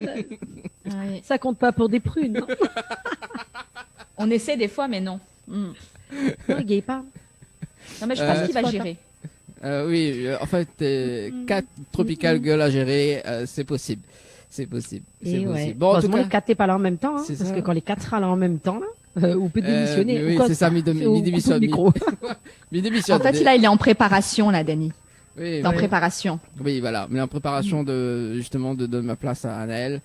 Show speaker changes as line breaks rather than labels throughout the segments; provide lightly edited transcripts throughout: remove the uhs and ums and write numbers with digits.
Ouais.
Ça compte pas pour des prunes. Non,
On essaie des fois, mais non.
non gay pas.
Non, mais je pense qu'il va
Spot,
gérer.
Oui, en fait, 4 Tropical Girls à gérer, c'est possible. C'est possible. C'est
Et
possible.
ouais.
Bon, en tout
Heureusement,
cas,
les 4 t'es pas là en même temps, hein,
c'est
parce
ça.
que quand les 4 sera là en même temps, là, on peut démissionner.
oui,
ou quoi,
c'est ça, mi
ou coupe
démissionne.
le micro.
Mi démissionne.
En fait, là, il est en préparation, là, Dany.
Oui,
En
oui.
préparation.
Oui, voilà. Mais en préparation de, justement, de donner ma place à Anaël,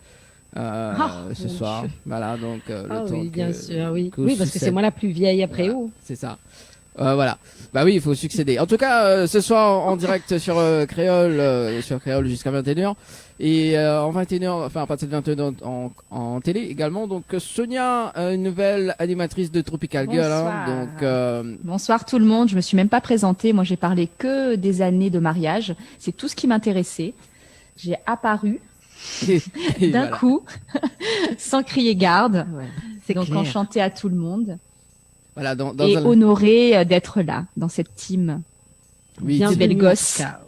ce
mon
soir.
Dieu.
Voilà, donc, le
Ah
temps
oui, bien
que-
sûr, oui.
que
Oui, parce que
succède.
c'est moi la plus vieille après
Voilà,
vous.
c'est ça. Voilà. Bah oui, il faut succéder. En tout cas, ce soir en direct sur Créole jusqu'à 21h et en 21h, enfin à partir de 21h en télé également. Donc Sonia, une nouvelle animatrice de Tropical Girl.
Bonsoir.
Donc
Bonsoir tout le monde. Je me suis même pas présentée. Moi, j'ai parlé que des années de mariage. C'est tout ce qui m'intéressait. J'ai apparu
et
d'un
voilà.
coup, sans crier garde.
Ouais, c'est
Donc
clair.
enchantée à tout le monde
Voilà, dans
et
un...
honorée d'être là dans cette team.
oui,
de belles gosses.
en tout cas.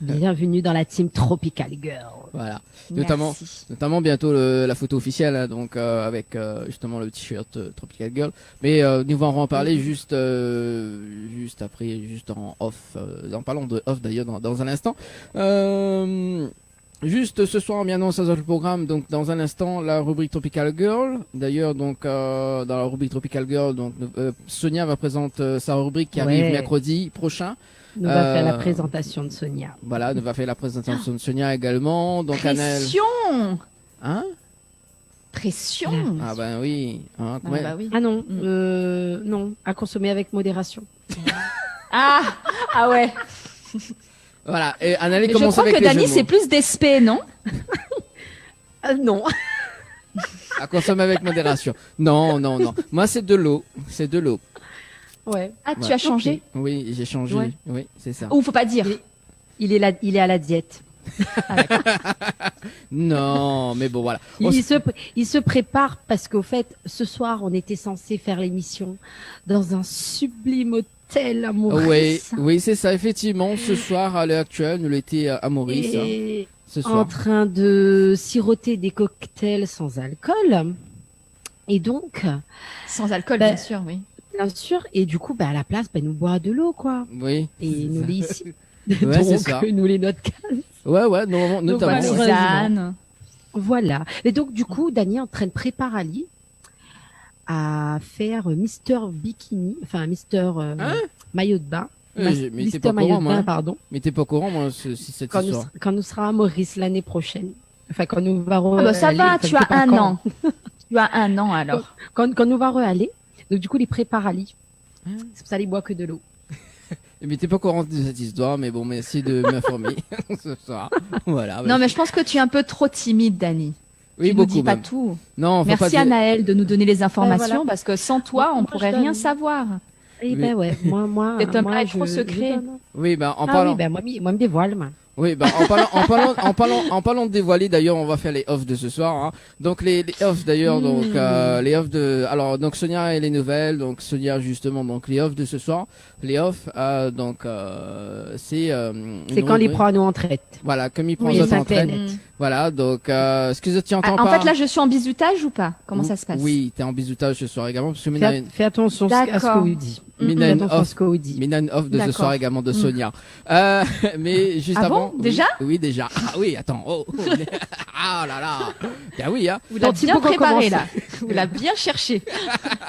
Bienvenue dans la team Tropical Girl.
voilà. Notamment,
Merci.
notamment bientôt la photo officielle, hein, donc avec justement le t-shirt Tropical Girl. Mais nous allons en parler juste après, juste en off. En parlant de off d'ailleurs dans un instant. Juste ce soir, on annonce le programme. Donc dans un instant, la rubrique Tropical Girl. D'ailleurs, donc dans la rubrique Tropical Girl, donc Sonia va présenter sa rubrique qui arrive
Ouais.
mercredi prochain.
Nous va faire la
Euh,
présentation de Sonia.
Voilà, nous va faire la présentation de Sonia également. Donc Anaël.
Pression.
Hein?
Pression.
Ah ben oui. Hein,
Ah,
ouais.
bah oui.
Ah non, non, à consommer avec modération.
Ah ouais.
Voilà. Et Anneli
Mais je
commence
crois
avec
que
les
Dany,
jeux de
c'est
mots.
plus d'espé, non?
Non.
À consommer avec modération. Non, non, non. Moi, c'est de l'eau. C'est de l'eau.
Ouais.
Ah,
Ouais.
tu as changé?
Oui, j'ai changé.
Ouais.
Oui, c'est ça.
Ou faut pas dire.
Il est à la diète.
Non, mais bon, voilà. On
Il se prépare parce qu'au fait, ce soir, on était censé faire l'émission dans un sublime hôtel à Maurice.
Oui, oui, c'est ça. Effectivement, ce soir, à l'heure actuelle, nous l'étions à Maurice. Hein,
Et
ce
en
soir.
train de siroter des cocktails sans alcool. Et donc,
Sans alcool,
Bah,
bien sûr, oui.
bien sûr, et du coup, à la place, nous boire de l'eau, quoi.
Oui.
Et
c'est
nous
ça.
les ici.
Ouais, c'est
Donc,
ça.
nous les notes calmes.
Ouais, ouais, notamment.
voilà.
ouais.
Suzanne.
Voilà. Et donc, du coup, Dany est en train de préparer Ali à faire Mister Bikini, enfin Mister
Hein
Maillot de bain.
Mais t'es
Mister
pas au
Maillot
courant,
de
moi.
bain,
Hein.
pardon.
Mais t'es pas au courant, moi, si cette
Quand nous,
histoire.
quand nous serons à Maurice l'année prochaine. Enfin, quand nous va
Ah bah ça
aller,
va,
enfin,
tu
je sais
as
pas
un
quand.
an. Tu as un an alors.
Quand nous va re-aller. Donc, du coup, il prépare Ali.
Hein
C'est pour ça qu'il boit que de l'eau.
Mais t'es pas au courant de cette histoire, mais bon, merci de m'informer ce soir. Voilà.
Non, mais je pense que tu es un peu trop timide, Dany.
oui,
Tu nous
beaucoup
dis pas
même.
tout.
Non, faut pas
Merci
dire-
Anaël de nous donner les informations
voilà.
parce que sans toi, on
Moi,
pourrait
je
rien
donne.
savoir.
Eh
Oui.
ben ouais, moi,
Cet homme-là
moi,
est trop secret.
donne.
Oui, ben en
Ah
parlant.
oui, ben moi, me dévoile, moi.
Oui, bah, en parlant de dévoiler, d'ailleurs, on va faire les offs de ce soir, hein. Donc, les offs, d'ailleurs, donc, les offs alors, donc, Sonia et les nouvelles, donc, Sonia, justement, donc, les offs de ce soir, les offs, donc, c'est,
C'est quand il prend nous en traite.
Voilà, comme il prend
Oui,
d'autres
ça
en traite.
fait.
Mm.
Voilà, donc, ce que tu entends
Ah, en
pas.
fait, là, je suis en bisutage ou pas? Comment ça se passe?
Oui, t'es en bisoutage ce soir également, parce que Mina,
Fais attention à ce
D'accord.
que vous dit.
Mina
Fais
une
attention à
off,
ce que vous dit.
Mina une off de ce
D'accord.
soir également de
Mm.
Sonia. Mais juste
Ah
avant.
bon, déjà
oui, déjà. Ah oui, attends. Oh, oh. Ah là là. Ben oui, hein.
Vous l'avez
Petit
bien
peu qu'on
préparé,
commence.
là. Vous l'avez bien cherché.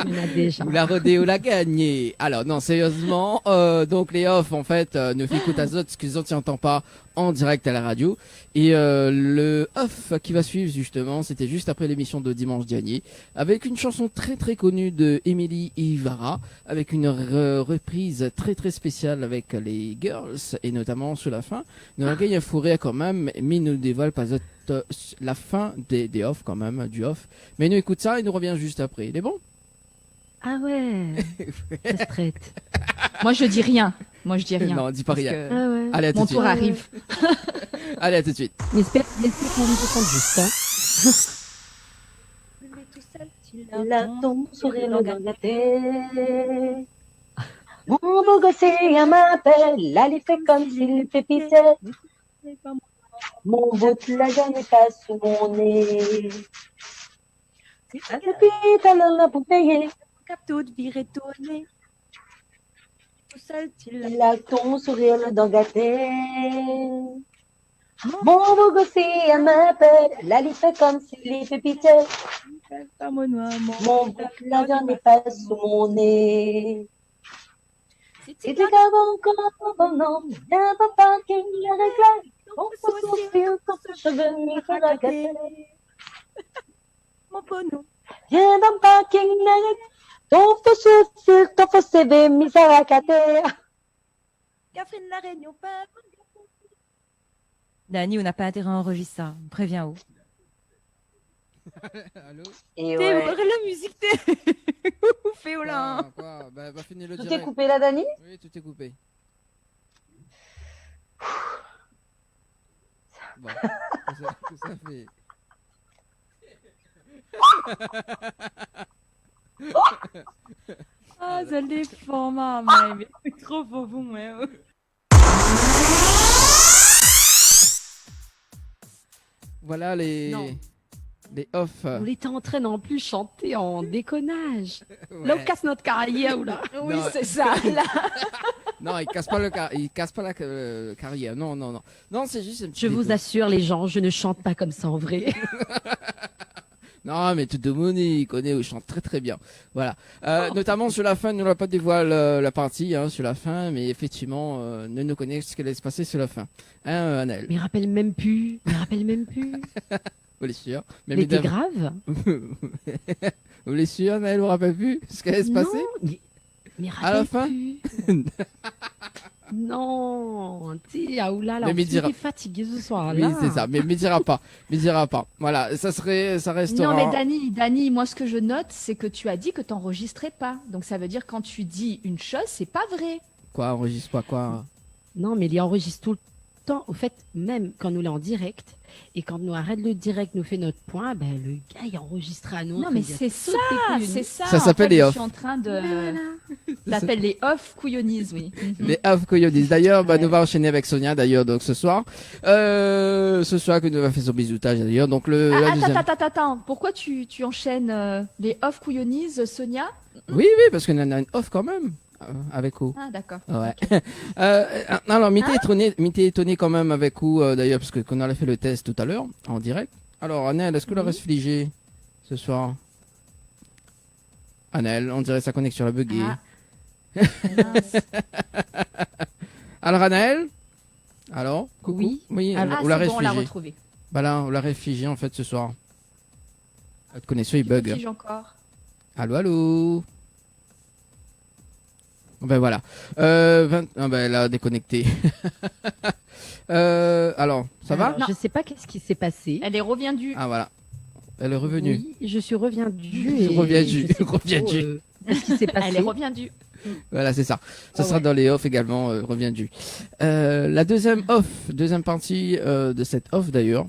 Il y en a déjà.
La rodéo l'a gagné. Alors non, sérieusement, donc les off en fait ne fait écoute à zot ce qu'ils n'entendent pas en direct à la radio. Et le off qui va suivre justement, c'était juste après l'émission de dimanche dernier, avec une chanson très très connue de Emily Ivara, avec une reprise très très spéciale avec les girls et notamment sur la fin. Nous avons gagné un fou rire quand même, mais il ne dévoile pas la fin des off quand même, du off. Mais nous écoute ça et nous revient juste après. Il est bon?
Ah ouais. Ça se traite.
Moi, je dis rien. Moi, je dis rien.
Non, dis pas
Parce
rien.
que
Ah ouais.
Allez, à tout
Mon
de suite.
tour arrive.
Allez, à tout de suite.
Mais j'espère qu'on nous entend juste. Hein.
Là, ton sourire regarde la tête. Mon beau gosse, il m'appelle. Là, il fait comme s'il fait pisser. Mon bout de laser n'est pas sous mon nez. À l'hôpital, on a pour payer.
Capto de vir étonné. Tout seul, tu l'as.
Il a ton sourire, le dent gâté. Mon beau gosse, elle m'appelle. La lit fait comme s'il y fait pitié.
Pas mon noir,
Mon bout de laser n'est pas sous mon nez.
Si
Si tu gardes encore mon nom, viens pas parking, le réclame. On peut souffrir quand ce cheveu m'y fait la gâter.
mon pono.
Viens dans le parking, le réclame. Ton faux souffrir, ton faux CV, mis à la gâter.
Catherine la Réunion, pas. Dani, on n'a pas intérêt à enregistrer ça. On prévient où.
Allô?
Et
T'es
ouais.
la musique, t'es. Fais au là.
Quoi Bah, finis le
Tout est
direct.
coupé là, Dani?
Oui, tout est coupé. Bon, que ça fait.
Ah, ça le défend, maman. Mais c'est trop fort pour moi.
Voilà
Non.
les off.
On était en train d'en plus chanter en déconnage.
Ouais.
Là, on casse notre carrière ou là.
Oui,
Non.
c'est ça. Là.
Non, il casse pas il casse pas la carrière. Non, non, non. Non, c'est juste un petit
Je vous
défaut.
assure, les gens, je ne chante pas comme ça en vrai.
Non, mais tout le monde il connaît ou chante très très bien. Voilà. Notamment sur la fin, ne nous pas dévoile la partie sur la fin, mais effectivement, ne nous connaît ce qu'elle allait se passer sur la fin. Hein, Annelle?
Mais rappelle même plus.
Vous l'êtes sûr?
Mais t'es grave.
Vous l'êtes sûr, Annelle? Vous vous rappelez plus ce qu'elle allait se passer?
Mais
À la
rappelle
fin
plus. Non, tu sais, Aoula, là,
Mais
on
me dira-
est fatigué ce soir.
Oui,
là.
c'est ça. Mais dira pas. Mais dira pas. Voilà. Ça restera.
Non, mais Dani, moi, ce que je note, c'est que tu as dit que tu n'enregistrais pas. Donc, ça veut dire quand tu dis une chose, c'est pas vrai.
Quoi, enregistre pas quoi?
Non, mais il enregistre tout le temps. Au fait, même quand nous l'est en direct, et quand nous arrête le direct, nous fait notre point, ben, le gars, il enregistre à nous.
Non, mais c'est ça, c'est ça.
Ça
en
s'appelle
fait,
les
je
off.
suis en train de. Ça s'appelle les off couillonises, oui.
Les off coyotes. D'ailleurs, bah, nous va enchaîner avec Sonia, d'ailleurs, donc ce soir. Ce soir, que nous va faire son bisoutage, d'ailleurs. Donc, la deuxième.
Attends. Pourquoi tu enchaînes les off couillonises, Sonia?
Oui, parce qu'on en a une off quand même. Avec vous.
Ah, d'accord.
Ouais. Alors, m'était étonné quand même avec vous, d'ailleurs, parce que qu'on a fait le test tout à l'heure, en direct. Alors, Annelle, est-ce que le reste fligé ce soir? Annelle, on dirait sa connexion a bugué.
Ah. Mince.
Alors, Annelle? Alors? Coucou?
Oui.
Ah,
on l'a
c'est bon, on l'a
réfugié.
retrouvé.
Bah là, on l'a réfugié en fait ce soir. Votre connexion, il bug.
Fige encore.
Allô? Ben voilà. Ah ben elle a déconnecté. Alors, ça va?
Je sais pas qu'est-ce qui s'est passé.
Elle est revenue.
Ah voilà. Elle est revenue.
Oui, je suis reviendue.
Reviendue,
je sais pas trop,
reviendue.
Qu'est-ce qui s'est passé?
Elle est revenue.
Voilà, c'est ça. Ça
Ah
sera
ouais.
dans les off également, reviendue. La deuxième partie de cette off d'ailleurs.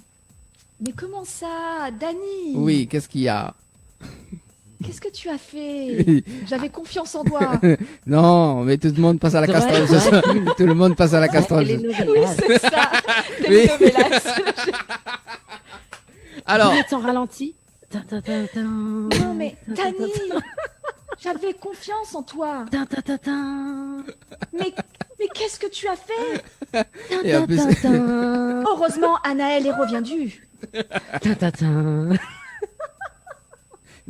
Mais comment ça, Dani?
Oui, qu'est-ce qu'il y a?
Qu'est-ce que tu as fait? J'avais confiance en toi.
Non, mais tout le monde passe à la
Ouais,
casserole.
ouais.
ce soir. Tout le monde passe à la casserole.
Elle est
ce soir.
nouvelle.
Oui, c'est ça. T'es
Oui.
une novellasse.
Alors,
Vous êtes en ralenti.
Non, mais Dani, j'avais confiance en toi. Mais qu'est-ce que tu as fait?
et en plus-
Heureusement, Anaël est reviendue.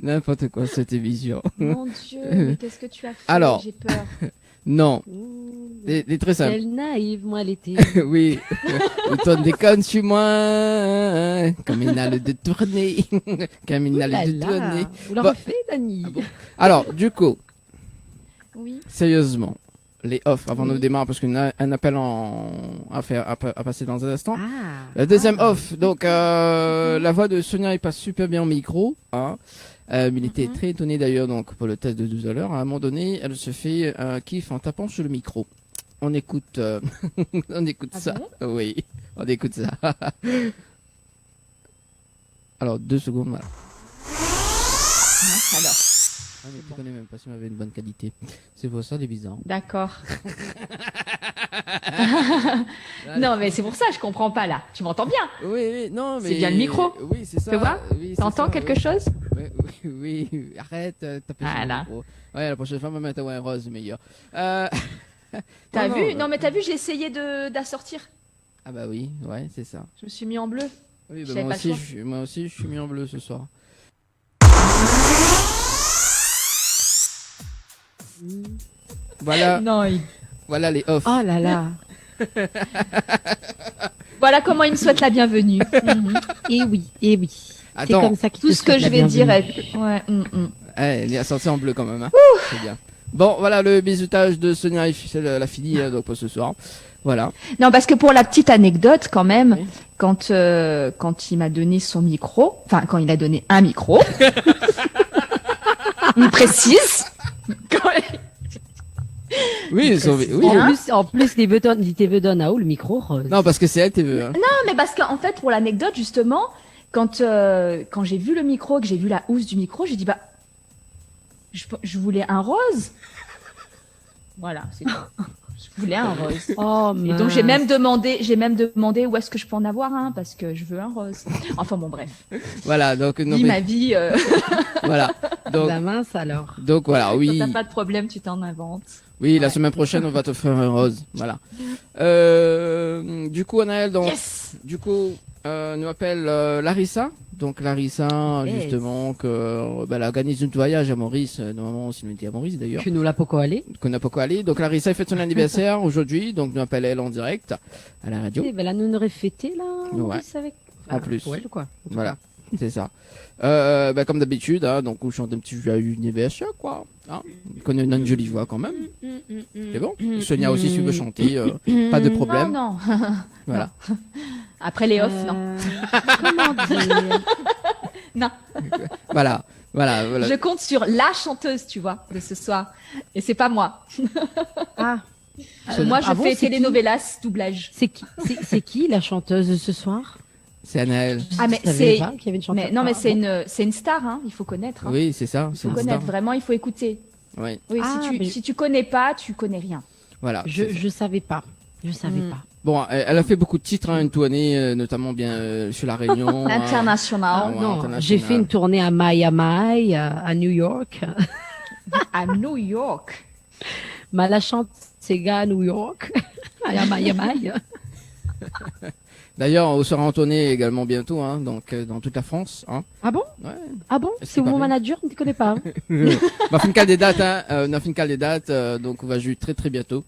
n'importe quoi cette émission.
Mon Dieu, mais qu'est-ce que tu as fait?
Alors.
J'ai peur.
Non, c'est très simple.
Quelle naïve, moi, l'été.
Oui, autant déconne sur moi, comme il a le détourné, comme il a le détourné.
Vous le
Bah,
refait, Dani.
ah bon Alors, du coup,
Oui.
sérieusement, les offs, avant
Oui.
de démarrer, parce qu'on a un appel à passer dans un instant.
Ah.
La deuxième off, donc la voix de Sonia elle passe super bien au micro, hein. Mais il était très étonné d'ailleurs donc pour le test de 12 heures. À un moment donné, elle se fait un kiff en tapant sur le micro. On écoute, on écoute
Ah
ça.
bon
Oui, on écoute ça. Alors 2 secondes. Voilà.
Alors.
Ah, mais tu connais même pas si on avait une bonne qualité. C'est pour ça, des bizarres.
D'accord. Non, mais c'est pour ça, je comprends pas là. Tu m'entends bien?
Oui, oui, non, mais.
C'est bien le micro.
Oui, c'est ça.
Tu vois
Oui, c'est
T'entends
ça,
quelque
oui.
chose?
Oui, arrête, taper sur le
Voilà.
micro. Ouais, la prochaine fois, on va mettre un rose, c'est meilleur.
T'as
non,
vu?
non,
Non, mais t'as vu, j'ai essayé d'assortir.
Ah bah oui, ouais, c'est ça.
Je me suis mis en bleu.
Oui, bah,
J'avais
moi
pas
aussi,
le choix.
moi aussi, je suis mis en bleu ce soir. Voilà,
Non,
voilà les off.
Oh là là.
voilà comment il me souhaite la bienvenue. Mhm.
Et oui, et oui. C'est
Attends,
comme ça qu'il
Tout
te
ce que
souhaite
je
la
vais dire
bienvenue.
est... Ouais,
elle est sortie en bleu quand même. Hein. C'est bien. Bon, voilà le bisutage de Sonia, c'est la fille donc pour ce soir. Voilà.
Non, parce que pour la petite anecdote, quand même,
Oui.
quand il m'a donné son micro, enfin, quand il a donné un micro, il précise.
Oui, oui.
En plus, il te donne à où le micro rose.
Non, parce que c'est elle, t'es veux. Hein.
Non, mais parce qu'en fait, pour l'anecdote, justement, quand j'ai vu le micro, que j'ai vu la housse du micro, j'ai dit, bah, je voulais un rose. Voilà, c'est tout. Je voulais un rose.
Oh,
Et donc j'ai même demandé où est-ce que je peux en avoir un parce que je veux un rose. Enfin bon bref.
Voilà, donc non,
Dis
mais-
ma vie.
voilà. Donc,
La mince alors.
voilà,
Quand
oui.
t'as pas de problème, tu t'en inventes.
Oui, la
Ouais.
semaine prochaine, on va te faire un rose. Voilà. Du coup, Anaël, donc,
Yes.
du coup, nous appelle Larissa. Donc, Larissa,
Yes.
justement, elle organise un voyage à Maurice. Normalement, c'est une idée à Maurice, d'ailleurs.
Que nous l'a pas aller.
Qu'on n'a pas quoi aller. Donc, Larissa, elle fête son anniversaire aujourd'hui. Donc, nous appelle elle en direct à la radio.
Eh ben là, nous aurait fêté là.
Ouais.
plus avec.
En plus.
Ouais, quoi.
Voilà. C'est ça. Comme d'habitude, hein, donc, on chante un petit joyeux anniversaire, quoi. Hein. On a une jolie voix quand même. C'est bon. Sonia aussi, si tu veux chanter, pas de problème.
Non.
Voilà.
Après les off, non.
Comment dire
Non.
Voilà.
Je compte sur la chanteuse, tu vois, de ce soir. Et c'est pas moi.
Ah.
Moi, je
Ah bon,
fais
c'est qui
telenovelas doublage.
C'est qui la chanteuse de ce soir?
C'est Anaël.
Ah, mais
Je savais
c'est-
pas qu'il y avait une chanteuse.
Mais non, mais
Ah,
c'est
bon.
une star, hein. Il faut connaître. Hein.
Oui, c'est ça.
Il
C'est
faut
une
connaître.
star.
Vraiment, il faut écouter.
Oui.
Oui,
Ah, mais-
si tu connais pas, tu connais rien.
Voilà. c'est ça.
Je savais pas. Je savais
Hmm.
pas.
Bon, elle a fait beaucoup de titres, hein, une tournée, notamment bien sur la Réunion.
International.
Ah ouais,
non,
international.
j'ai fait une tournée à Miami, à New York.
À New York.
Mais la chante Sega à New York. à Miami.
D'ailleurs, on sera en tournée également bientôt, hein, donc dans toute la France. Hein.
Ah bon?
Ouais.
Ah bon?
Est-ce
C'est
que
mon
pareil
manager, on ne te connaît pas. Hein.
On a fait une cale des dates, hein. On a fait une cale des dates, donc on va jouer très très bientôt.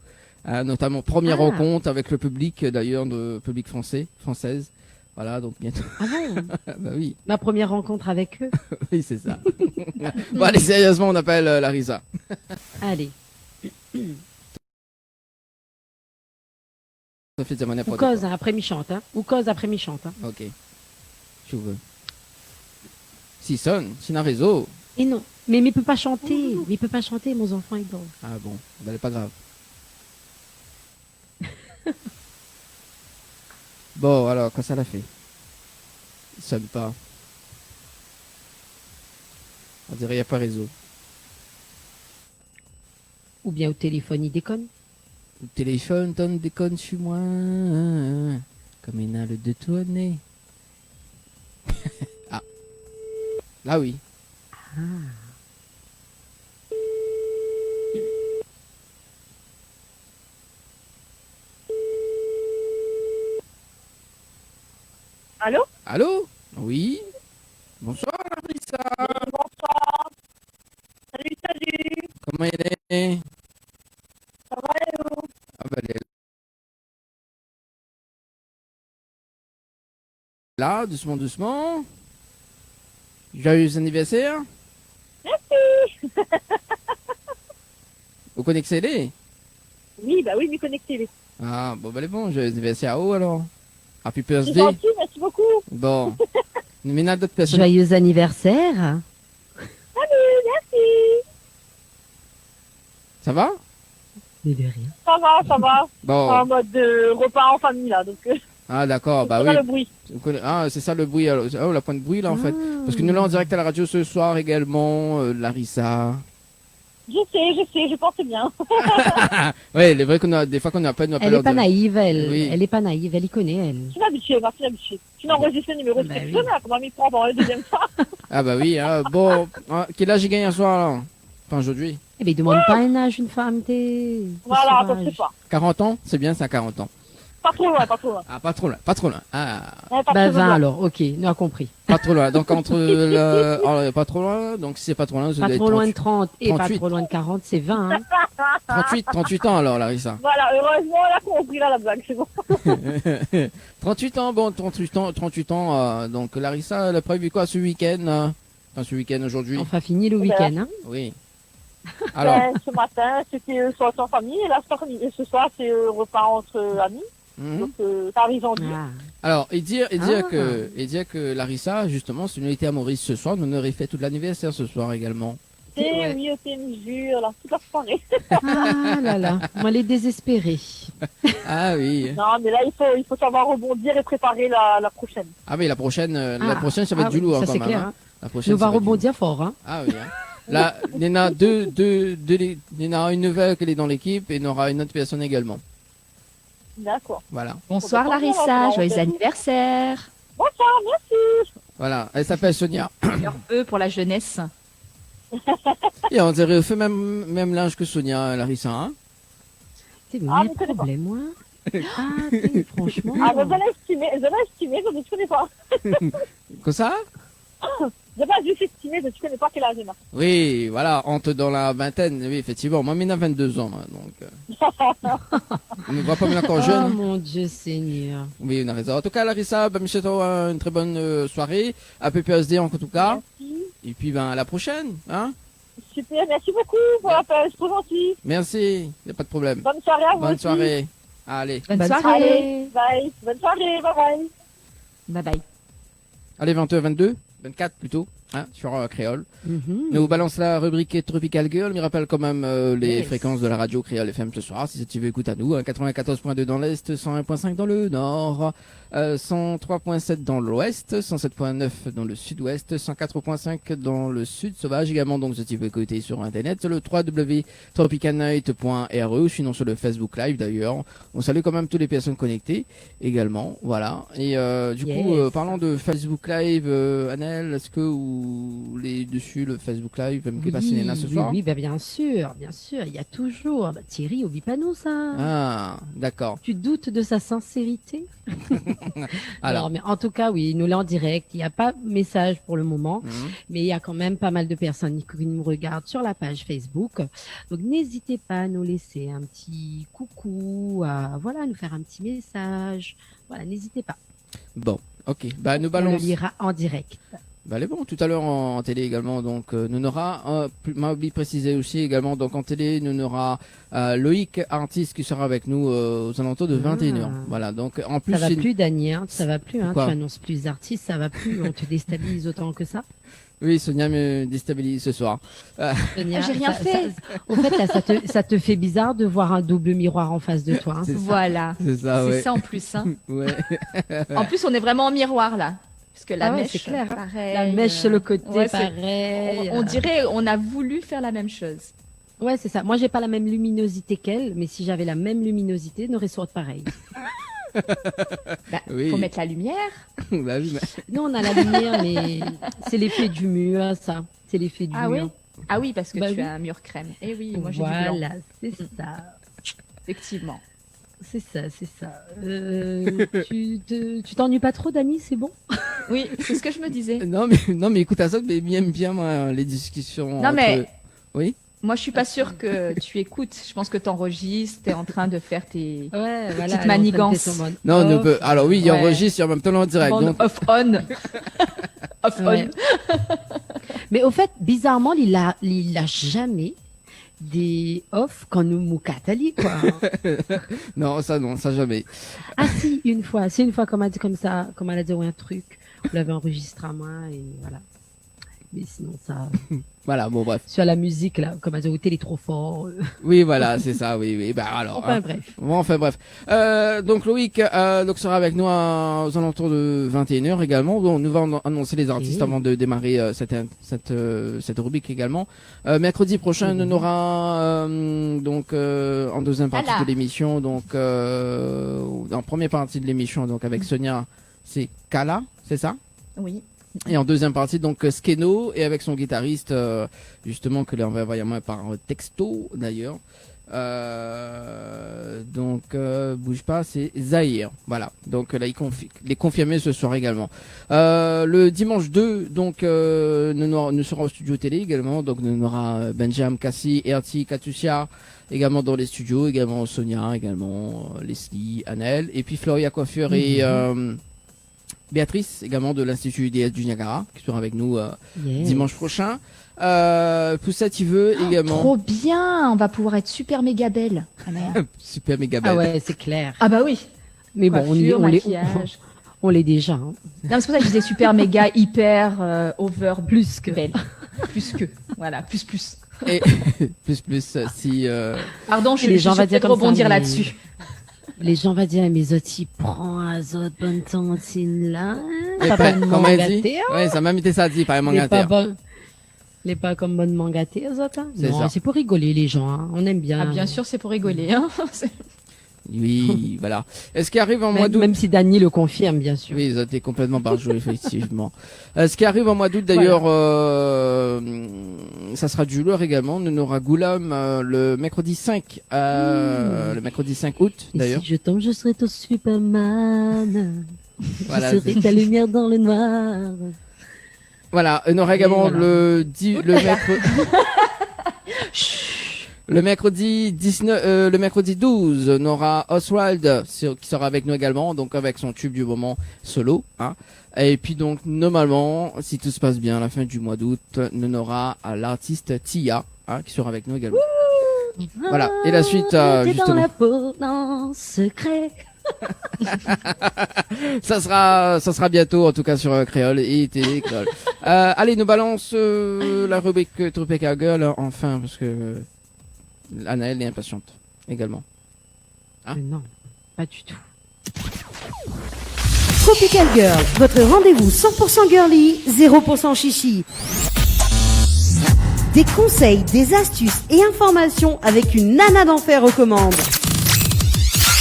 Notamment première
Ah.
rencontre avec le public, d'ailleurs, le public française. Voilà, donc bientôt.
Ah bon?
Bah oui,
Ma première rencontre avec eux.
oui, c'est ça. Bon, allez, sérieusement, on appelle Larissa.
Allez.
Ça fait Zamana
Ou
pour
cause après mi-chante. Hein. Ou cause après mi-chante. Hein.
Ok. Tu veux. Si sonne, c'est un réseau.
Et non. Mais il peut pas chanter. Mais il peut pas chanter, mon enfant, il dort.
Ah bon, bah, c'est pas grave. Bon, alors, quand ça l'a fait il sonne pas. On dirait qu'il n'y a pas réseau.
Ou bien au téléphone, il déconne.
Le téléphone donne des connes sur moi. Comme une halle de tournée. Ah. Là oui.
Allô?
Allô? Oui. Bonsoir Larissa.
Bonsoir. Salut.
Comment elle est?
Ça va et vous?
Ah bah elle est là, doucement, doucement. Joyeux anniversaire. Merci. Vous connaissez les?
Oui, bah oui, m'y connecter.
Ah, bon, bah, elle est bon, joyeux anniversaire à vous alors. Happy
C'est
birthday.
gentil, merci beaucoup.
Bon. Mais il y en a d'autres personnes.
Joyeux anniversaire.
Merci.
Ça va?
Mais de rien.
Ça va.
Bon.
En mode repas en famille, là. Donc,
Ah, d'accord, bah
c'est
oui.
pas le bruit.
Ah, c'est ça le bruit. Alors. Oh, la pointe de bruit là en fait. Parce que nous là en direct à la radio ce soir également, Larissa.
Je sais, je pense bien.
Ouais, il est vrai qu'on a des fois qu'on a pas
Elle est pas naïve,
Oui.
elle est pas naïve, elle y connaît, elle.
Je suis habituée, moi, je suis habituée. Tu n'enregistres le numéro de
Bah
personne,
oui.
hein, comment il prend pour la deuxième fois.
Ah bah oui, hein. Bon, hein, quel âge j'ai gagné un soir là? Enfin aujourd'hui.
Eh ben, il demande pas un âge, une femme, t'es.
Voilà,
sauvage.
ça se fait pas.
40 ans? C'est bien, c'est à 40 ans.
Pas trop loin, pas trop loin.
Ah, pas trop loin, pas trop loin. Ah,
Ouais, pas
Bah,
trop
20
loin.
alors, ok, nous a compris.
pas trop loin. Donc entre le... oh, pas trop loin, donc si c'est pas trop loin, ça
Pas
doit
trop
être
loin de 30 et pas
38.
trop loin de 40, c'est 20. Hein.
38 ans alors, Larissa.
Voilà, heureusement, on a compris là la blague, c'est bon.
38 ans, bon, 38 ans, donc Larissa, elle a prévu quoi ce week-end Enfin, ce week-end aujourd'hui.
Enfin, fini le week-end. Hein.
Oui. Alors,
Ce matin, c'était sortie en famille, et là, ce soir, c'est repas entre amis. Donc, ça arrive en
Ah.
alors, et dire
Ah.
que Larissa, justement, si nous était à Maurice ce soir, nous on aurait fait toute l'anniversaire ce soir également.
Et oui, ok, une jure, là, toute la soirée.
Ah là là, moi les désespérée.
Ah oui.
Non, mais là, il faut savoir rebondir et préparer la prochaine.
Ah oui, la prochaine,
Ah.
ça va être
Ah
du
oui,
lourd
ça
quand
c'est
même.
clair.
Hein.
Hein.
La prochaine,
Nous
ça
va
va être du
rebondir fort. Hein.
Ah oui. Hein. Là, Néna, Néna, une nouvelle qu'elle est dans l'équipe et il y aura une autre personne également.
D'accord.
Voilà.
Bonsoir
Bonsoir,
Larissa,
bonsoir.
joyeux anniversaire.
Bonsoir, merci.
Voilà. Elle s'appelle Sonia.
Leur vœu pour la jeunesse.
Et on dirait fait même l'âge que Sonia, Larissa. Hein.
C'est
Ah,
le
je connais pas.
problème, moi. Ah, franchement.
Ah, je vais estimer, je ne connais pas.
Comme ça
Je vais pas juste estimer, je ne connais pas quel âge elle a.
Oui, voilà, entre dans la vingtaine, oui, effectivement. Moi, Mina, 22 ans, hein, donc. On ne voit pas bien encore
Oh
jeune.
mon Dieu Seigneur.
Oui, on a raison. En tout cas, Larissa, ben, Michel, une très bonne soirée. À PPSD, en tout cas.
Merci.
Et puis, ben, à la prochaine, hein.
Super, merci beaucoup pour l'appel, c'est trop gentil.
Merci, y a pas de problème.
Bonne soirée à vous
Bonne
aussi.
soirée. Allez.
Bonne
Bonne
soirée.
Allez, bye. Bonne soirée, bye bye.
Bye bye.
Allez, 21, 22, 24 plutôt, hein, sur Créole.
Mhm.
Nous balance la rubrique Tropical Girl. Il rappelle quand même les
Yes.
fréquences de la radio Créole FM ce soir. Si tu veux, écoute à nous. 94.2 dans l'Est, 101.5 dans le Nord, 103.7 dans l'Ouest, 107.9 dans le Sud-Ouest, 104.5 dans le Sud Sauvage également. Donc, si tu veux écouter sur Internet, le www.tropicalnight.re, sinon sur le Facebook Live d'ailleurs. On salue quand même toutes les personnes connectées également. Voilà. Et du coup,
Yes.
parlant de Facebook Live, Annelle, est-ce que vous les dessus le Facebook Live, même qui passe Néna ce soir?
oui, bah, bien sûr, il y a toujours. Bah, Thierry, oublie pas nous ça.
Ah, d'accord.
Tu doutes de sa sincérité?
Alors,
Alors, mais en tout cas, oui, nous l'est en direct. Il n'y a pas de message pour le moment,
mhm.
mais il y a quand même pas mal de personnes qui nous regardent sur la page Facebook. Donc, n'hésitez pas à nous laisser un petit coucou, à voilà, nous faire un petit message. Voilà, n'hésitez pas.
Bon, ok. Bah, nous
On le
balance.
lira en direct.
Bah, elle est bon. Tout à l'heure en télé également. Donc, nous n'aura, m'a oublié de préciser aussi également. Donc, en télé, nous n'aura Loïc Artiste qui sera avec nous aux alentours de 21h.
Ah.
Voilà. Donc, en plus,
Ça va
c'est-
plus, Dany, hein, ça va plus. Hein, tu
Pourquoi
annonces plus d'artistes, ça va plus. On te déstabilise autant que ça.
oui, Sonia me déstabilise ce soir.
Sonia,
j'ai rien fait.
Au fait, là, ça te fait bizarre de voir un double miroir en face de toi. Hein,
C'est ça.
Voilà.
C'est ça,
C'est
ouais.
ça en plus. Hein.
Ouais.
En plus, on est vraiment en miroir là. Parce que la
Ah ouais,
mèche,
c'est clair.
pareil.
La mèche sur le côté,
ouais, c'est-
pareil.
on dirait on a voulu faire la même chose.
Ouais, c'est ça. Moi, j'ai pas la même luminosité qu'elle, mais si j'avais la même luminosité, on aurait sorti pareil.
Bah,
Oui.
Faut mettre la lumière.
Bah oui, mais-
Nous, on a la lumière, mais c'est l'effet du mur, ça. C'est l'effet du
Ah
mur.
oui. Ah oui, parce que
Bah
tu
oui.
as un mur crème. Et oui, moi j'ai du blanc.
Voilà, c'est ça.
Effectivement.
C'est ça, c'est ça. Tu t'ennuies pas trop, Dany, c'est bon?
Oui, c'est ce que je me disais.
non, mais écoute à ça, mais bien, moi, les discussions.
Non, mais-
entre- Oui.
Moi, je suis pas sûre que tu écoutes. Je pense que tu enregistres, tu es en train de faire tes
Ouais, voilà.
Petite manigance.
Non, on ne
off.
peut. Alors oui, il
Ouais.
enregistre et en même temps en direct.
on,
Donc,
off-on. Off-on.
Ouais. Mais au fait, bizarrement, il a jamais des off quand nous moukatali, quoi.
non, ça jamais.
Ah si, une fois. C'est une fois qu'on m'a dit comme ça, comme elle a dit ouais, un truc. On l'avait enregistré à moi et voilà. Mais sinon, ça.
Voilà, bon, bref.
Sur la musique, là, comme à il est trop fort.
Oui, voilà, c'est ça, oui, oui. Bah, alors.
Enfin,
hein.
bref.
Bon, enfin, bref. Donc, Loïc, donc, sera avec nous aux alentours de 21h également. Bon, nous allons annoncer les artistes avant de démarrer cette rubrique également. Mercredi prochain, on aura, donc, en deuxième partie
Kala.
de l'émission, donc, en première partie de l'émission, donc, avec Sonia, c'est Kala, c'est ça?
Oui.
Et en deuxième partie, donc Skeno et avec son guitariste, justement, que l'on va envoyer par texto d'ailleurs. Donc, bouge pas, c'est Zahir. Voilà. Donc là, il est confirmé ce soir également. Le dimanche 2, donc, nous serons au studio télé également. Donc, nous aura Benjamin, Cassie, Erti, Katusha, également dans les studios, également Sonia, également Leslie, Annelle, et puis Floria Coiffure et Béatrice, également de l'Institut IDS du Niagara, qui sera avec nous dimanche prochain. Poussette, il veut également.
Trop bien, on va pouvoir être super méga belle. Ah, merde.
Super méga belle.
Ah ouais, c'est clair.
Ah bah oui.
Mais bon,
Coiffure, maquillage.
on l'est déjà. Hein.
Non, c'est pour ça que je disais super méga hyper over
Plus que.
belle. Plus que. Voilà, plus.
Et plus, si.
Pardon,
Les gens
je
vont dire
vais
comme ça,
rebondir
mais-
là-dessus.
Les gens vont dire, mais Zoti prend Azot, bonne tantine là.
Et
Pas
pas-
bonne
comment elle dit
mangatée.
Ouais, ça m'a mis ça dit par un
Les pas
manga.
bonnes. Les pas comme bonne mangatée, Azot. Hein.
C'est
Non,
ça.
c'est pour rigoler les gens. Hein. On aime bien.
Ah, bien sûr, c'est pour rigoler. Hein.
Oui, voilà. Est-ce qu'il arrive en mois
Même,
d'août?
même si Dany le confirme, bien sûr.
Oui, ça t'est complètement barjou, effectivement. Ce qui arrive en mois d'août, d'ailleurs, ça sera du lourd également. Nous aura Goulam le mercredi 5, le mercredi 5 août,
Et
d'ailleurs.
si je tombe, je serai ton Superman.
Voilà,
Je serai ta lumière dans le noir.
voilà. On aura également
voilà.
le mercredi 19, le mercredi 12, on aura Oswald qui sera avec nous également, donc avec son tube du moment solo, hein. Et puis donc, normalement, si tout se passe bien, à la fin du mois d'août, on aura l'artiste Tia, hein, qui sera avec nous également. Voilà. Et la suite,
T'es dans
justement.
la peau, en secret.
Ça sera bientôt, en tout cas, sur Créole et Télé Créole. Allez, nous balance, la rubrique Tropical Girl, enfin, parce que, Anaëlle est impatiente, également. Hein
Non, pas du tout.
Tropical Girl, votre rendez-vous 100% girly, 0% chichi. Des conseils, des astuces et informations avec une nana d'enfer aux commandes.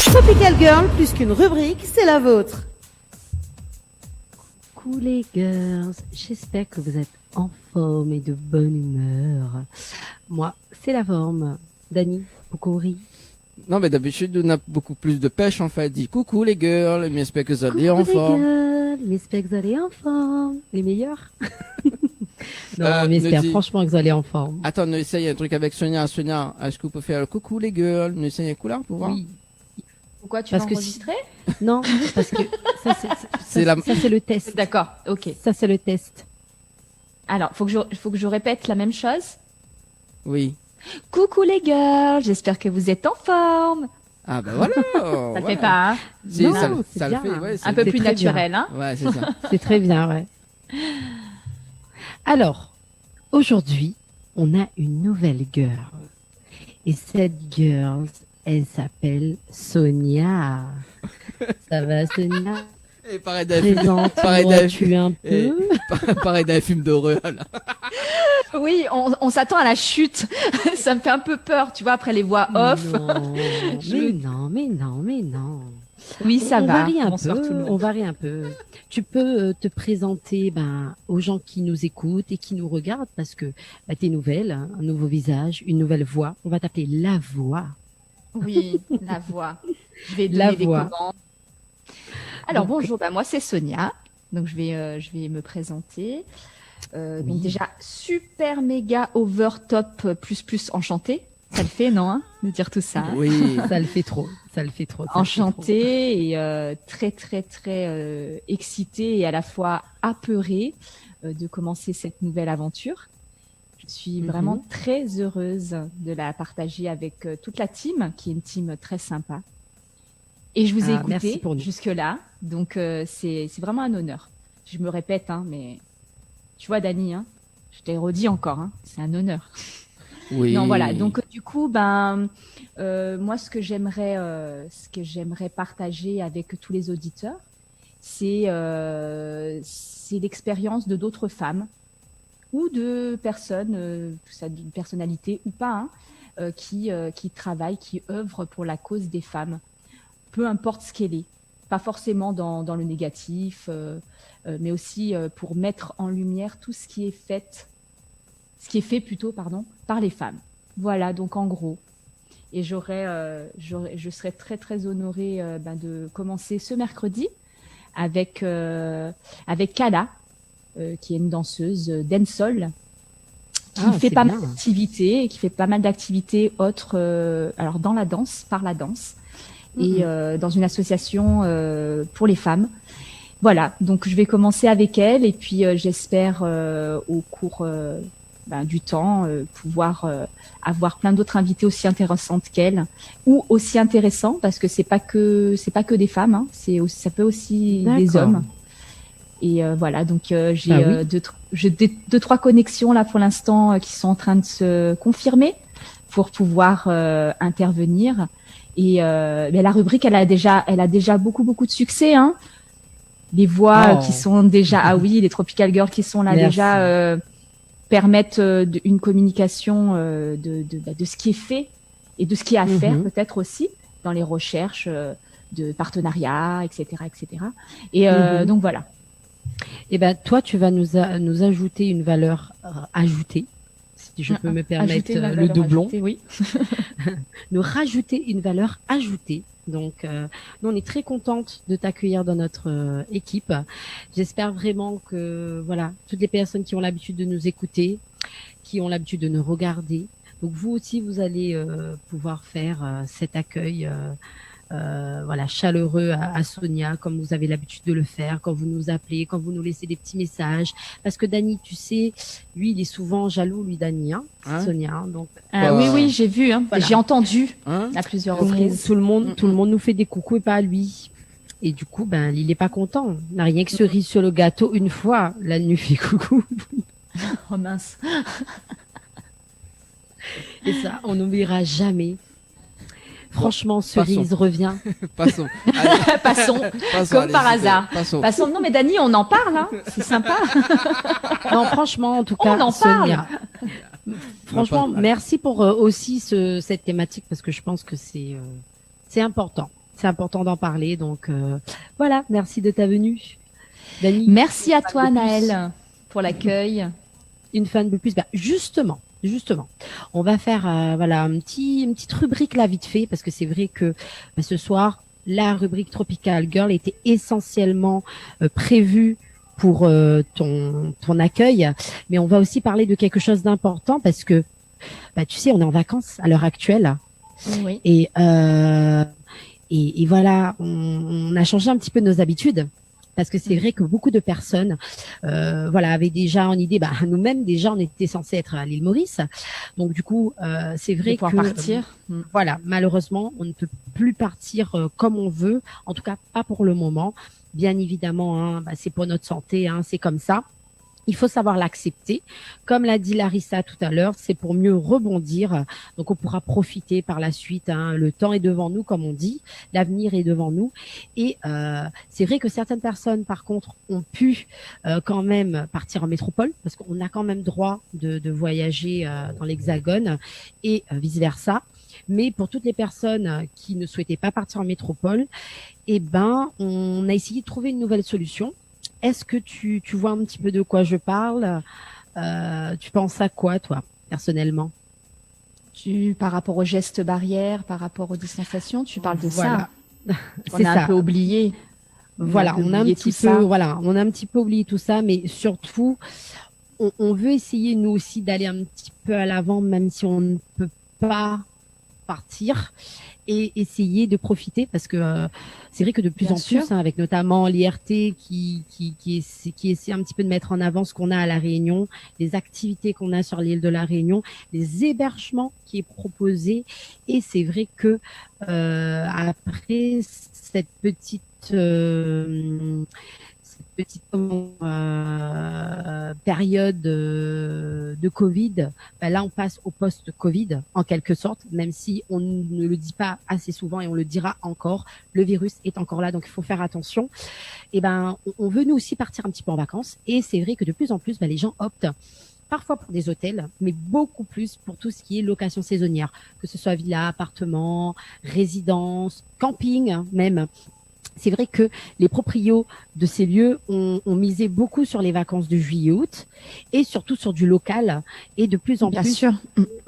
Tropical Girl, plus qu'une rubrique, c'est la vôtre.
Coucou les girls, j'espère que vous êtes en forme et de bonne humeur. Moi, c'est la forme. Dany, Pokori.
Non, mais d'habitude, on a beaucoup plus de pêche, en fait. Dit coucou les girls, mais j'espère que vous allez en forme.
girls, j'espère que vous allez en forme. Les meilleurs. Non,
nous
j'espère
dit-
franchement que vous allez en forme.
Attends, on essaye un truc avec Sonia. Sonia, est-ce que vous pouvez faire le coucou les girls? On essaye un coup là pour voir?
Oui.
Pourquoi tu
Parce
vas
que
enregistrer
Non, parce que ça,
C'est la-
ça, c'est le test.
D'accord, ok.
Ça, c'est le test.
Alors, faut que je répète la même chose.
Oui.
Coucou les girls, j'espère que vous êtes en forme.
Ah, bah voilà.
Ça le fait pas, hein.
Si,
Non,
ça,
c'est
ça le
bien.
fait, ouais.
Un peu
C'est
plus
très bien.
naturel, hein.
Ouais, c'est ça.
C'est très bien, ouais. Alors, aujourd'hui, on a une nouvelle girl. Et cette girl, elle s'appelle Sonia. Ça va, Sonia?
Et pareil d'un film,
Présente-moi-tu un
Et-
peu?
pareil d'un film d'horreur, là.
Oui, on s'attend à la chute. Ça me fait un peu peur, tu vois, après les voix off.
Non,
Je
mais
le-
non, mais non, mais non.
Oui, ça
on
va.
varie un
Bonsoir
peu.
tout le monde.
On varie un peu. Tu peux te présenter aux gens qui nous écoutent et qui nous regardent parce que t'es nouvelle, hein, un nouveau visage, une nouvelle voix. On va t'appeler la voix.
Oui, la voix. Je vais
La
donner des
voix.
commandes. Alors
Donc-
bonjour, moi c'est Sonia. Donc je vais me présenter.
Oui.
Donc déjà super méga over top plus enchantée. Ça le fait non hein, de dire tout ça. Hein.
Oui.
Ça le fait trop. Ça le fait trop. ça le fait
Enchantée et très excitée et à la fois apeurée de commencer cette nouvelle aventure. Je suis vraiment très heureuse de la partager avec toute la team, qui est une team très sympa. Et je vous ai
Ah, merci
écouté
pour nous.
jusque-là, donc c'est vraiment un honneur. Je me répète, hein, mais tu vois Dany, hein, Je t'ai redit encore, hein, c'est un honneur.
Oui.
Non, voilà. Donc, du coup, moi, ce que j'aimerais partager avec tous les auditeurs, c'est l'expérience de d'autres femmes ou de personnes, de personnalités ou pas, hein, qui travaillent, qui œuvrent pour la cause des femmes, peu importe ce qu'elle est. Pas forcément dans le négatif, mais aussi pour mettre en lumière tout ce qui est fait plutôt, pardon, par les femmes. Voilà, donc en gros. Et je serais très très honorée de commencer ce mercredi avec Kala, qui est une danseuse dancehall, qui fait pas mal d'activités, et qui fait pas mal d'activités autres, alors dans la danse, par la danse, et dans une association pour les femmes. Voilà, donc je vais commencer avec elle, et puis j'espère au cours du temps pouvoir avoir plein d'autres invités aussi intéressantes qu'elle, ou aussi intéressants, parce que c'est pas que des femmes, hein, ça peut aussi des hommes. Et voilà, donc j'ai deux, trois connexions là pour l'instant qui sont en train de se confirmer pour pouvoir intervenir. Et mais la rubrique, elle a déjà beaucoup de succès, hein. Les voix qui sont déjà, les Tropical Girls qui sont là déjà permettent une communication de ce qui est fait et de ce qui est à faire peut-être aussi dans les recherches de partenariats, etc., etc. Et donc voilà.
Eh ben, toi, tu vas nous ajouter une valeur ajoutée, si je peux me permettre le doublon.
Ajoutée, oui.
Nous rajouter une valeur ajoutée. Donc, nous, on est très contente de t'accueillir dans notre équipe. J'espère vraiment que, voilà, toutes les personnes qui ont l'habitude de nous écouter, qui ont l'habitude de nous regarder, donc vous aussi, vous allez pouvoir faire cet accueil chaleureux à Sonia, comme vous avez l'habitude de le faire, quand vous nous appelez, quand vous nous laissez des petits messages. Parce que Dany, tu sais, lui, il est souvent jaloux, lui, Dany, hein, Sonia. Hein, donc,
oui, j'ai vu, hein,
voilà.
J'ai entendu à plusieurs reprises.
Tout le monde nous fait des coucous et pas à lui. Et du coup, il est pas content. Il n'a rien que cerise sur le gâteau. Une fois, là, il nous fait coucou.
Oh mince.
Et ça, on n'oubliera jamais. Franchement, Cerise revient.
Passons.
Passons. Comme par hasard. Passons. Non, mais Dany, on en parle, hein. C'est sympa.
Non, franchement, en tout cas,
on en
Sonia.
parle.
Franchement, merci pour aussi cette thématique, parce que je pense que c'est important. C'est important d'en parler. Donc, voilà, merci de ta venue. Dany,
merci à toi, Naël, pour l'accueil.
Une fan de plus. Justement, on va faire une petite rubrique là vite fait, parce que c'est vrai que ce soir la rubrique Tropical Girl était essentiellement prévue pour ton accueil, mais on va aussi parler de quelque chose d'important, parce que tu sais, on est en vacances à l'heure actuelle.
Oui.
Et voilà, on a changé un petit peu nos habitudes. Parce que c'est vrai que beaucoup de personnes, avaient déjà en idée, nous-mêmes déjà, on était censés être à l'île Maurice. Donc du coup, c'est vrai que
partir.
Malheureusement, on ne peut plus partir comme on veut. En tout cas, pas pour le moment. Bien évidemment, hein, c'est pour notre santé, hein, c'est comme ça. Il faut savoir l'accepter. Comme l'a dit Larissa tout à l'heure, c'est pour mieux rebondir. Donc, on pourra profiter par la suite. Hein. Le temps est devant nous, comme on dit. L'avenir est devant nous. Et c'est vrai que certaines personnes, par contre, ont pu quand même partir en métropole, parce qu'on a quand même droit de voyager dans l'Hexagone et vice-versa. Mais pour toutes les personnes qui ne souhaitaient pas partir en métropole, on a essayé de trouver une nouvelle solution. Est-ce que tu vois un petit peu de quoi je parle? Tu penses à quoi, toi, personnellement?
Par rapport aux gestes barrières, par rapport aux distanciations, tu parles de
ça.
On a un peu oublié.
On a un petit peu oublié tout ça, mais surtout, on veut essayer, nous aussi, d'aller un petit peu à l'avant, même si on ne peut pas partir, et essayer de profiter, parce que c'est vrai que de plus en plus, avec notamment l'IRT qui essaie un petit peu de mettre en avant ce qu'on a à La Réunion, les activités qu'on a sur l'île de La Réunion, les hébergements qui est proposé, et c'est vrai que petite période de Covid, ben là on passe au post-Covid en quelque sorte, même si on ne le dit pas assez souvent et on le dira encore, le virus est encore là, donc il faut faire attention. Et ben on veut nous aussi partir un petit peu en vacances et c'est vrai que de plus en plus ben, les gens optent parfois pour des hôtels, mais beaucoup plus pour tout ce qui est location saisonnière, que ce soit villa, appartement, résidence, camping même. C'est vrai que les proprios de ces lieux ont misé beaucoup sur les vacances de juillet-août et surtout sur du local et de plus en
Bien
plus
sûr.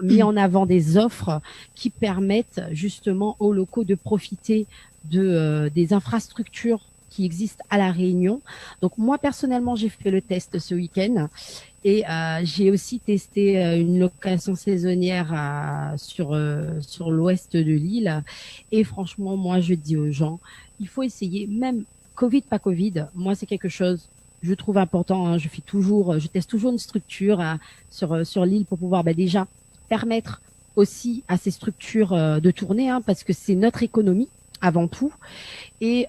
mis en avant des offres qui permettent justement aux locaux de profiter des infrastructures qui existent à La Réunion. Donc moi personnellement j'ai fait le test ce week-end et j'ai aussi testé une location saisonnière sur l'ouest de l'île et franchement moi je dis aux gens il faut essayer, même Covid, pas Covid. Moi, c'est quelque chose, je trouve important. Hein, je teste toujours une structure sur l'île pour pouvoir déjà permettre aussi à ces structures de tourner, hein, parce que c'est notre économie avant tout. Et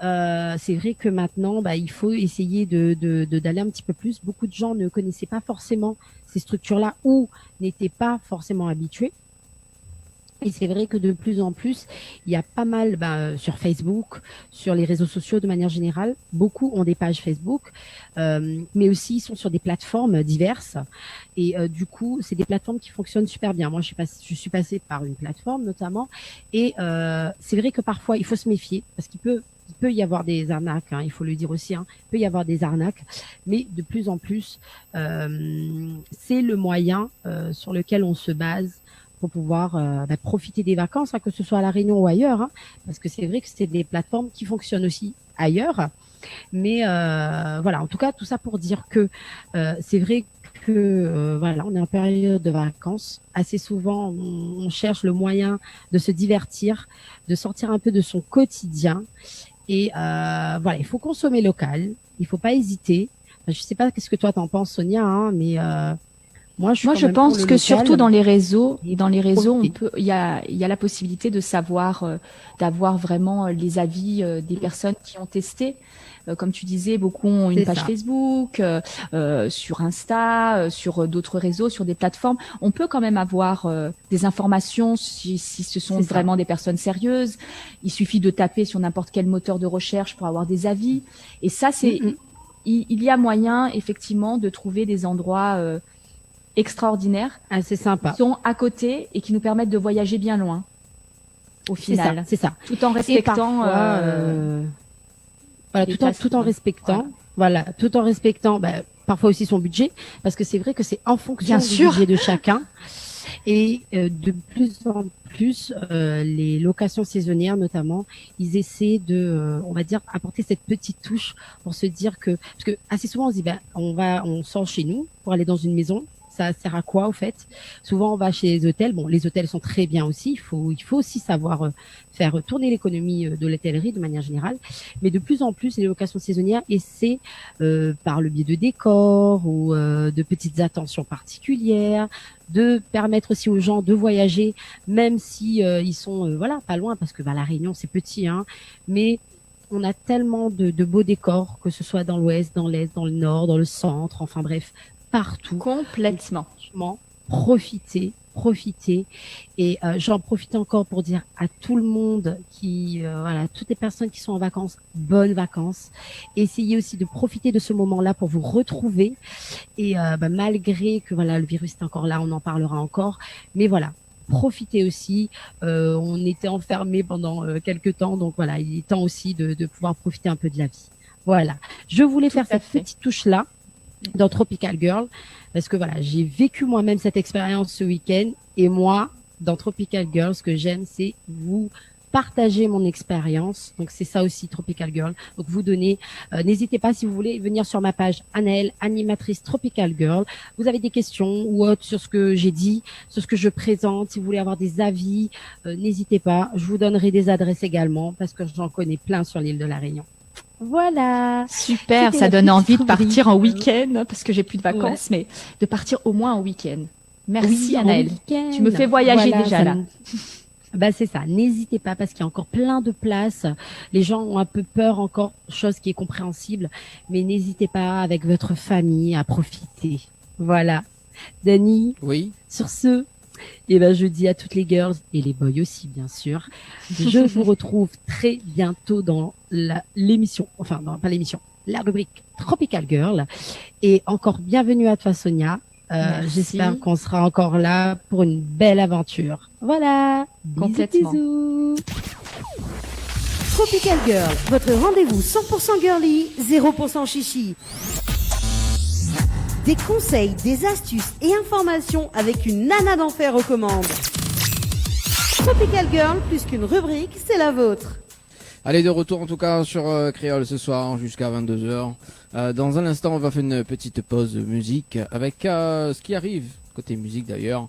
c'est vrai que maintenant, il faut essayer d'aller un petit peu plus. Beaucoup de gens ne connaissaient pas forcément ces structures-là ou n'étaient pas forcément habitués. Et c'est vrai que de plus en plus, il y a pas mal sur Facebook, sur les réseaux sociaux de manière générale. Beaucoup ont des pages Facebook, mais aussi ils sont sur des plateformes diverses. Et du coup, c'est des plateformes qui fonctionnent super bien. Moi, je suis passée par une plateforme notamment. Et c'est vrai que parfois, il faut se méfier parce qu'il peut y avoir des arnaques, hein, il faut le dire aussi. Hein, il peut y avoir des arnaques, mais de plus en plus, c'est le moyen sur lequel on se base pour pouvoir profiter des vacances, hein, que ce soit à La Réunion ou ailleurs, hein, parce que c'est vrai que c'est des plateformes qui fonctionnent aussi ailleurs. Mais voilà, en tout cas, tout ça pour dire que c'est vrai que voilà, on est en période de vacances. Assez souvent, on cherche le moyen de se divertir, de sortir un peu de son quotidien. Et voilà, il faut consommer local. Il faut pas hésiter. Je sais pas qu'est-ce que toi t'en penses, Sonia, hein, mais moi, je
pense que surtout dans les réseaux,
Profiter.
il y a la possibilité de savoir, d'avoir vraiment les avis des personnes qui ont testé. Comme tu disais, beaucoup ont une
C'est
page
ça.
Facebook, sur Insta, sur d'autres réseaux, sur des plateformes. On peut quand même avoir des informations si ce sont
C'est ça.
vraiment des personnes sérieuses. Il suffit de taper sur n'importe quel moteur de recherche pour avoir des avis. Et ça, il y a moyen effectivement de trouver des endroits extraordinaires
Ah, c'est sympa.
qui sont à côté et qui nous permettent de voyager bien loin au final,
C'est ça.
tout en
Et
respectant
parfois, voilà,
les
tout en
places-
respectant, voilà, tout en respectant, parfois aussi son budget, parce que c'est vrai que c'est en fonction
Bien
du
sûr.
budget de chacun. Et de plus en plus, les locations saisonnières notamment, ils essaient de, on va dire, apporter cette petite touche pour se dire parce que assez souvent on se dit, on sort chez nous pour aller dans une maison. Ça sert à quoi au fait? Souvent on va chez les hôtels. Bon, les hôtels sont très bien aussi. Il faut aussi savoir faire tourner l'économie de l'hôtellerie de manière générale. Mais de plus en plus, les locations saisonnières essaient par le biais de décors ou de petites attentions particulières, de permettre aussi aux gens de voyager, même si ils sont pas loin, parce que La Réunion c'est petit, hein, mais on a tellement de beaux décors, que ce soit dans l'ouest, dans l'est, dans le nord, dans le centre, enfin bref, partout.
complètement.
Franchement, profitez. Et j'en profite encore pour dire à tout le monde toutes les personnes qui sont en vacances, bonnes vacances. Essayez aussi de profiter de ce moment-là pour vous retrouver. Et malgré que le virus est encore là, on en parlera encore. Mais voilà, profitez aussi. On était enfermés pendant quelques temps, donc voilà, il est temps aussi de pouvoir profiter un peu de la vie. Voilà, je voulais faire
à
cette
fait.
petite touche-là dans Tropical Girl, parce que j'ai vécu moi-même cette expérience ce week-end, et moi, dans Tropical Girl, ce que j'aime, c'est vous partager mon expérience. Donc c'est ça aussi Tropical Girl. Donc vous donner, n'hésitez pas si vous voulez venir sur ma page Anaëlle, animatrice Tropical Girl. Vous avez des questions ou autres sur ce que j'ai dit, sur ce que je présente. Si vous voulez avoir des avis, n'hésitez pas. Je vous donnerai des adresses également parce que j'en connais plein sur l'île de La Réunion. Voilà.
Super,
C'était
ça
la
donne
petite
envie de
rubrique.
partir en week-end parce que j'ai plus de vacances, mais de partir au moins en week-end. Merci
Oui, en
Anaëlle.
week-end.
Tu me fais voyager déjà,
ça
là.
Bah c'est ça, n'hésitez pas parce qu'il y a encore plein de places. Les gens ont un peu peur encore, chose qui est compréhensible, mais n'hésitez pas avec votre famille à profiter. Voilà. Dani,
Oui.
sur ce, eh ben je dis à toutes les girls et les boys aussi bien sûr, je vous retrouve très bientôt dans l'émission, enfin non pas l'émission, la rubrique Tropical Girl. Et encore bienvenue à toi Sonia.
Merci.
J'espère qu'on sera encore là pour une belle aventure. Voilà.
Complètement.
Bisous.
Tropical Girl, votre rendez-vous 100% girly, 0% chichi. Des conseils, des astuces et informations avec une nana d'enfer aux commandes. Tropical Girl, plus qu'une rubrique, c'est la vôtre.
Allez, de retour en tout cas sur Créole ce soir jusqu'à 22h. Dans un instant, on va faire une petite pause musique avec ce qui arrive, côté musique d'ailleurs.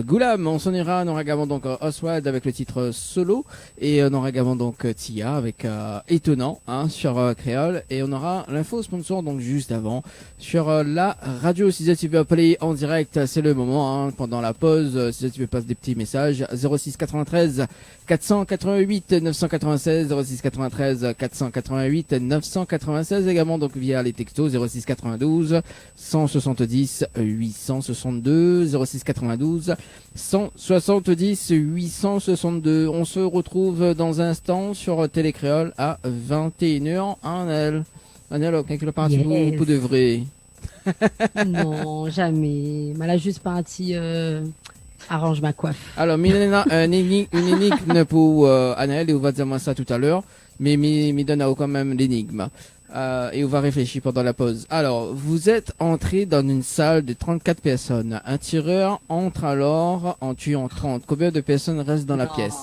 Goulam, on s'en ira, on aura également donc Oswald avec le titre Solo, et on aura également donc Tia avec Étonnant sur Créole, et on aura l'info sponsor donc juste avant sur la radio. Si tu veux appeler en direct, c'est le moment pendant la pause. Si tu veux passer des petits messages, 06 93 488 996, 06 93 488 996, également donc via les textos 06 92 170 862, 06 92 170 862. On se retrouve dans un instant sur Télécréole à 21h. Annelle, quelque part,
Yes.
vous de vrai.
Non, jamais. Mais là, juste parti arrange ma coiffe.
Alors, Milena, une énigme pour Annelle, et on va dire moi ça tout à l'heure, mais me donne quand même l'énigme. Et on va réfléchir pendant la pause. Alors, vous êtes entré dans une salle de 34 personnes. Un tireur entre alors en tuant 30. Combien de personnes restent dans la pièce?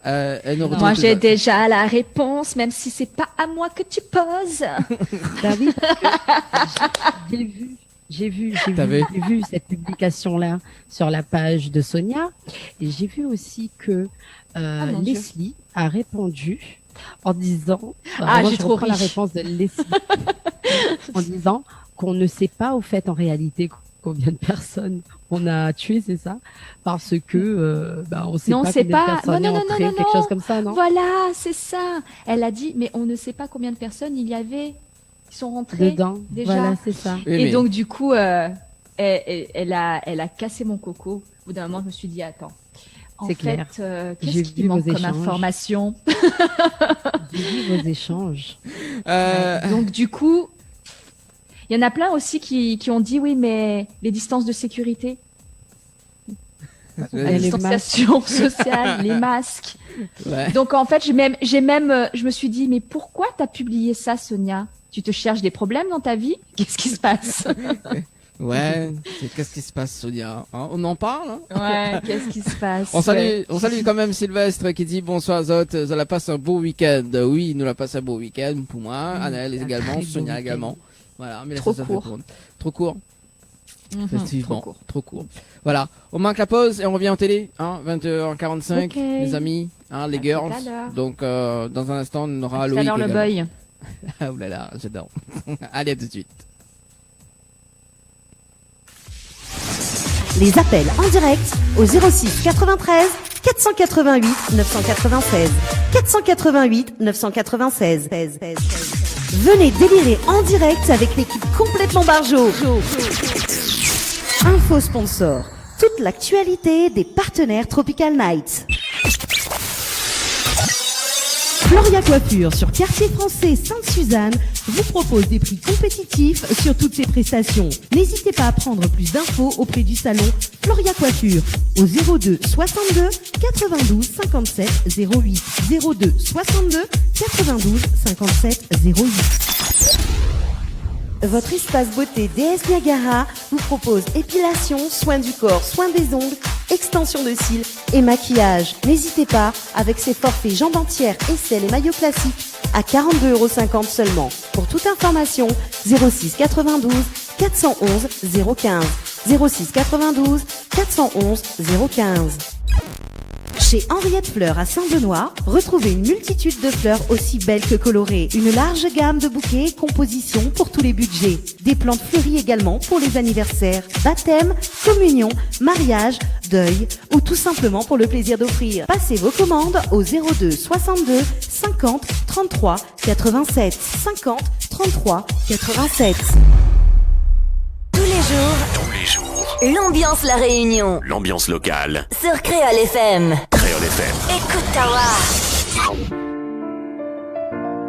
Elle nous retrouve
Moi,
tout
j'ai
à-
déjà la réponse, même si c'est pas à moi que tu poses.
David, j'ai vu cette publication-là sur la page de Sonia. Et j'ai vu aussi que
mon Dieu.
Leslie a répondu en disant,
Ah,
moi,
j'ai
je
trop
reprends la
ri.
réponse de Leslie, en disant qu'on ne sait pas au fait en réalité combien de personnes on a tué, c'est ça? Parce que on sait
Non,
pas
c'est
combien
pas-
de personnes
non,
est
non,
entrées,
non,
quelque
non.
chose comme ça, non?
Voilà, c'est ça. Elle a dit, mais on ne sait pas combien de personnes il y avait qui sont rentrées.
Dedans,
déjà.
voilà, c'est ça.
Oui,
Et
mais-
donc, du coup, elle a cassé mon coco. Au bout d'un moment, je me suis dit, attends. En
C'est
fait,
clair.
qu'est-ce
J'ai
qui
vu
manque
vos
comme
échanges.
information?
J'ai vu vos échanges.
Donc, du coup, il y en a plein aussi qui ont dit, oui, mais les distances de sécurité, la
Les
distanciation sociale, les masques.
Ouais.
Donc, en fait, je me suis dit, mais pourquoi t'as publié ça, Sonia? Tu te cherches des problèmes dans ta vie? Qu'est-ce qui se passe?
Ouais, qu'est-ce qui se passe, Sonia? On en parle, hein?
Ouais, qu'est-ce qui se passe?
On salue quand même Sylvestre qui dit bonsoir Zot, ça la passe un beau week-end. Oui, il nous la passe un beau week-end pour moi, Anaël
un
également,
très beau
Sonia
week-end.
également. Voilà, mais là,
Trop
ça fait
court.
pour- Trop court,
Mhm,
effectivement.
trop court.
Trop court. Voilà, on manque la pause et on revient en télé, 20h45,
Ok.
les amis, les
À
girls.
tout à l'heure.
Donc, dans un instant, on aura
À tout à
Loïc
l'heure, le
également.
boy.
Ah, oulala, j'adore. Allez, à tout de suite.
Les appels en direct au 06 93 488 996. 488 996. Venez délirer en direct avec l'équipe complètement barjo. Info sponsor. Toute l'actualité des partenaires Tropical Nights. Floria Coiffure sur Quartier Français Sainte-Suzanne vous propose des prix compétitifs sur toutes ses prestations. N'hésitez pas à prendre plus d'infos auprès du salon Floria Coiffure au 02 62 92 57 08. 02 62 92 57 08. Votre espace beauté DS Niagara vous propose épilation, soins du corps, soins des ongles, extension de cils et maquillage. N'hésitez pas, avec ses forfaits jambes entières, aisselles et maillots classiques à 42,50 € seulement. Pour toute information, 06 92 411 015. 06 92 411 015. Chez Henriette Fleurs à Saint-Benoît, retrouvez une multitude de fleurs aussi belles que colorées. Une large gamme de bouquets et compositions pour tous les budgets. Des plantes fleuries également pour les anniversaires, baptêmes, communions, mariages, deuil ou tout simplement pour le plaisir d'offrir. Passez vos commandes au 02 62 50 33 87 50 33 87.
Tous les jours, l'ambiance La Réunion.
L'ambiance locale.
Sur Créole FM.
Créole FM.
Écoute ta voix.